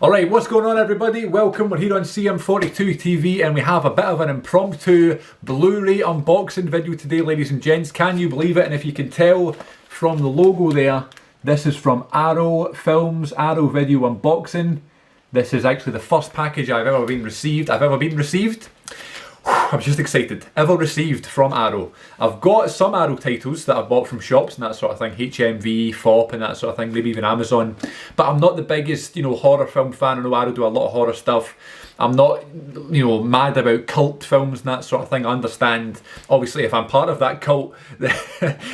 Alright, what's going on everybody? Welcome, we're here on CM42 TV and we have a bit of an impromptu Blu-ray unboxing video today, ladies and gents. Can you believe it? And if you can tell from the logo there, this is from Arrow Films, Arrow Video Unboxing. This is actually the first package I've ever received. I'm just excited. Ever received from Arrow. I've got some Arrow titles that I've bought from shops and that sort of thing. HMV, FOP and that sort of thing. Maybe even Amazon. But I'm not the biggest, horror film fan. I know Arrow do a lot of horror stuff. I'm not, mad about cult films and that sort of thing. I understand, obviously, if I'm part of that cult, then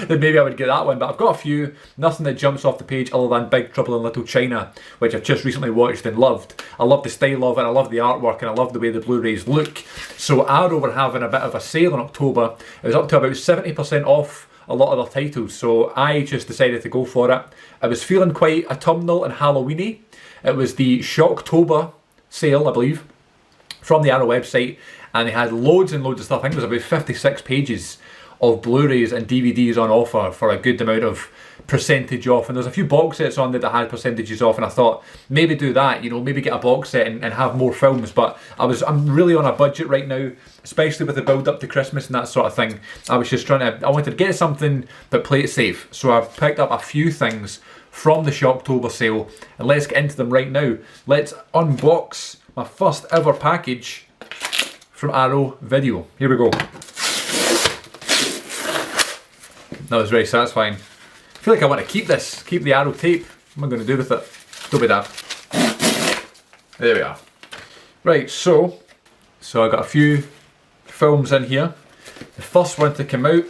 maybe I would get that one. But I've got a few. Nothing that jumps off the page other than Big Trouble in Little China, which I've just recently watched and loved. I love the style of it, I love the artwork, and I love the way the Blu-rays look. So Arrow were having a bit of a sale in October. It was up to about 70% off a lot of their titles. So I just decided to go for it. I was feeling quite autumnal and Halloweeny. It was the Shocktober Sale, I believe, from the Arrow website, and they had loads and loads of stuff. I think there was about 56 pages of Blu-rays and DVDs on offer for a good amount of percentage off, and there's a few box sets on there that had percentages off, and I thought maybe do that, maybe get a box set and have more films. But I'm really on a budget right now, especially with the build up to Christmas and that sort of thing. I was just I wanted to get something but play it safe, so I've picked up a few things from the Shocktober sale, and let's get into them right now. Let's unbox my first ever package from Arrow Video. Here we go. That was very satisfying. I feel like I want to keep this, keep the Arrow tape. What am I going to do with it? Don't be daft. There we are. Right, so I got a few films in here. The first one to come out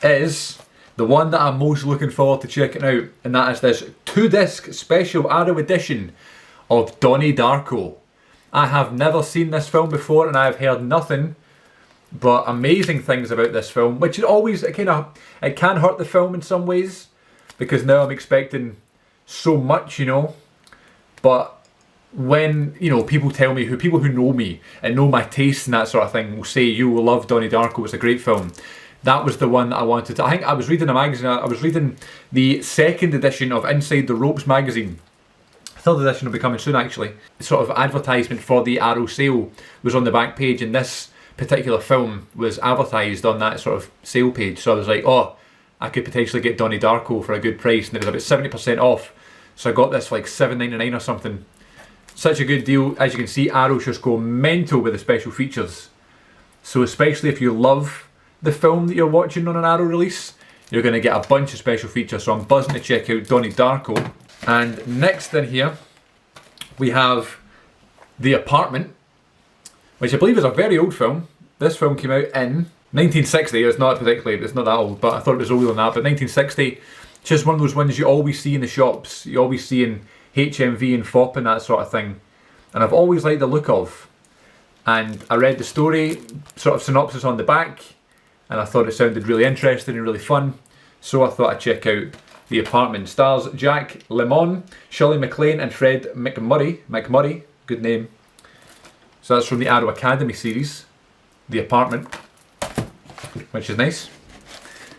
is the one that I'm most looking forward to checking out, and that is this 2-disc special Arrow edition of Donnie Darko. I have never seen this film before, and I have heard nothing but amazing things about this film, which is always, it can hurt the film in some ways, because now I'm expecting so much, but when, people tell me, people who know me and know my tastes and that sort of thing will say, you will love Donnie Darko, it's a great film. That was the one that I wanted to, I think I was reading a magazine, I was reading the second edition of Inside the Ropes magazine. Third edition will be coming soon actually. The sort of advertisement for the Arrow sale was on the back page, and this particular film was advertised on that sort of sale page. So I was like, oh, I could potentially get Donnie Darko for a good price, and it was about 70% off. So I got this for like $7.99 or something. Such a good deal. As you can see, Arrow just go mental with the special features. So especially if you love the film that you're watching on an Arrow release, you're going to get a bunch of special features. So I'm buzzing to check out Donnie Darko. And next in here, we have The Apartment, which I believe is a very old film. This film came out in 1960. It's not that old, but I thought it was older than that. But 1960, just one of those ones you always see in the shops. You always see in HMV and FOP and that sort of thing. And I've always liked the look of. And I read the story, sort of synopsis on the back, and I thought it sounded really interesting and really fun. So I thought I'd check out The Apartment. Stars Jack Lemmon, Shirley MacLaine and Fred McMurray, good name. So that's from the Arrow Academy series, The Apartment, which is nice.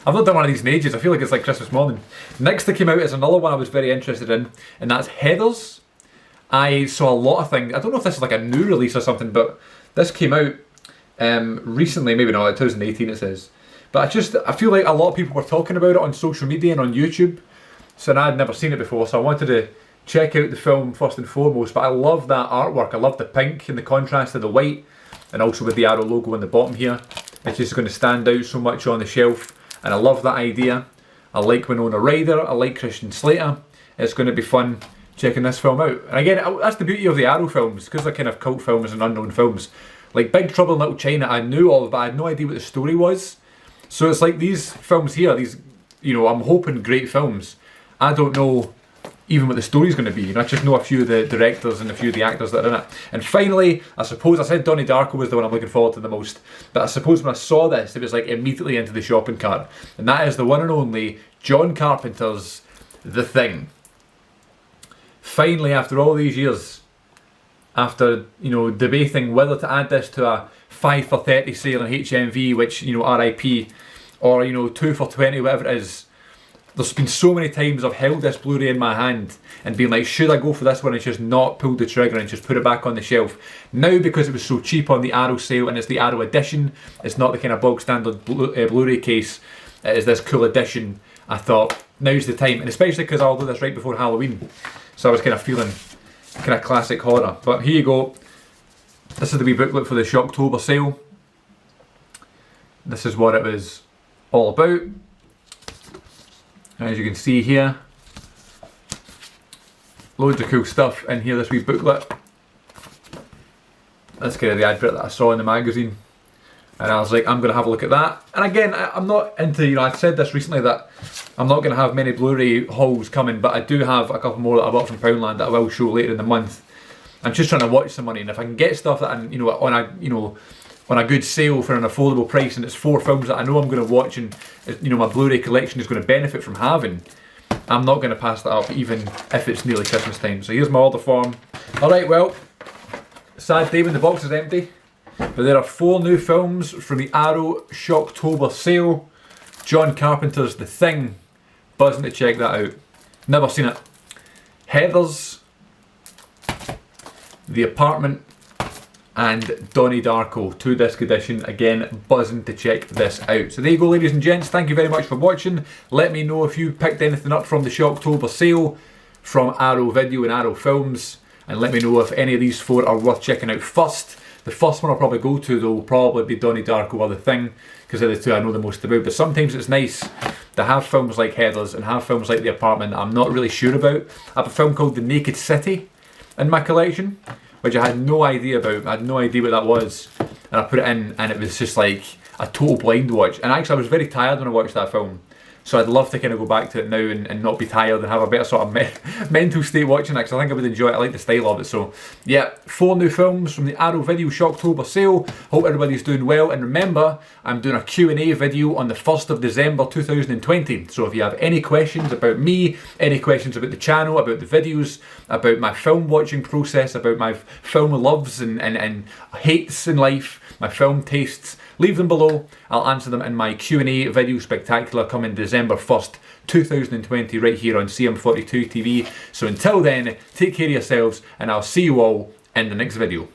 I've not done one of these in ages, I feel like it's like Christmas morning. Next that came out is another one I was very interested in, and that's Headless. I saw a lot of things, I don't know if this is like a new release or something, but this came out recently, maybe not, 2018 it says. But I feel like a lot of people were talking about it on social media and on YouTube, so I had never seen it before, so I wanted to check out the film first and foremost. But I love that artwork, I love the pink and the contrast of the white, and also with the Arrow logo on the bottom here. It's just going to stand out so much on the shelf, and I love that idea. I like Winona Ryder, I like Christian Slater. It's going to be fun checking this film out. And again, that's the beauty of the Arrow films, because they're kind of cult films and unknown films. Like Big Trouble in Little China, I knew of, but I had no idea what the story was. So it's like these films here, I'm hoping great films. I don't know even what the story's going to be. I just know a few of the directors and a few of the actors that are in it. And finally, I suppose, I said Donnie Darko was the one I'm looking forward to the most, but I suppose when I saw this, it was like immediately into the shopping cart. And that is the one and only John Carpenter's The Thing. Finally, after all these years, after, debating whether to add this to a 5 for 30 sale in HMV, which, RIP, or, 2 for 20, whatever it is, there's been so many times I've held this Blu-ray in my hand and been like, should I go for this one, and just not pulled the trigger and just put it back on the shelf. Now, because it was so cheap on the Arrow sale and it's the Arrow edition, it's not the kind of bog standard Blu-ray case, it is this cool edition, I thought now's the time, and especially because I'll do this right before Halloween, so I was kind of feeling kind of classic horror. But here you go, this is the wee booklet for the Shocktober sale. This is what it was all about. As you can see here, loads of cool stuff in here, this wee booklet. That's kind of the advert that I saw in the magazine, and I was like, I'm going to have a look at that. And again, I'm not into, you know, I said this recently that I'm not going to have many Blu-ray hauls coming, but I do have a couple more that I bought from Poundland that I will show later in the month. I'm just trying to watch some money, and if I can get stuff that I'm, you know, on a good sale for an affordable price, and it's 4 films that I know I'm going to watch, and you know my Blu-ray collection is going to benefit from having, I'm not going to pass that up even if it's nearly Christmas time. So here's my order form. Alright, well, sad day when the box is empty, but there are 4 new films from the Arrow Shocktober sale. John Carpenter's The Thing, buzzing to check that out. Never seen it. Headless, The Apartment, and Donnie Darko 2-disc edition. Again, buzzing to check this out. So there you go, ladies and gents, thank you very much for watching. Let me know if you picked anything up from the Shocktober sale from Arrow Video and Arrow Films, and let me know if any of these 4 are worth checking out first. The first one I'll probably go to though will probably be Donnie Darko or The Thing, because they're the 2 I know the most about. But sometimes it's nice to have films like Headless and have films like The Apartment that I'm not really sure about. I have a film called The Naked City in my collection, which I had no idea about. I had no idea what that was, and I put it in and it was just like a total blind watch. And actually I was very tired when I watched that film, so I'd love to kind of go back to it now and not be tired and have a better sort of mental state watching it, because I think I would enjoy it. I like the style of it. So yeah, 4 new films from the Arrow Video Shocktober sale. Hope everybody's doing well, and remember, I'm doing a Q&A video on the 1st of December 2020. So if you have any questions about me, any questions about the channel, about the videos, about my film watching process, about my film loves and hates in life, my film tastes, leave them below. I'll answer them in my Q&A video spectacular coming December 1st, 2020, right here on CM42 TV. So until then, take care of yourselves, and I'll see you all in the next video.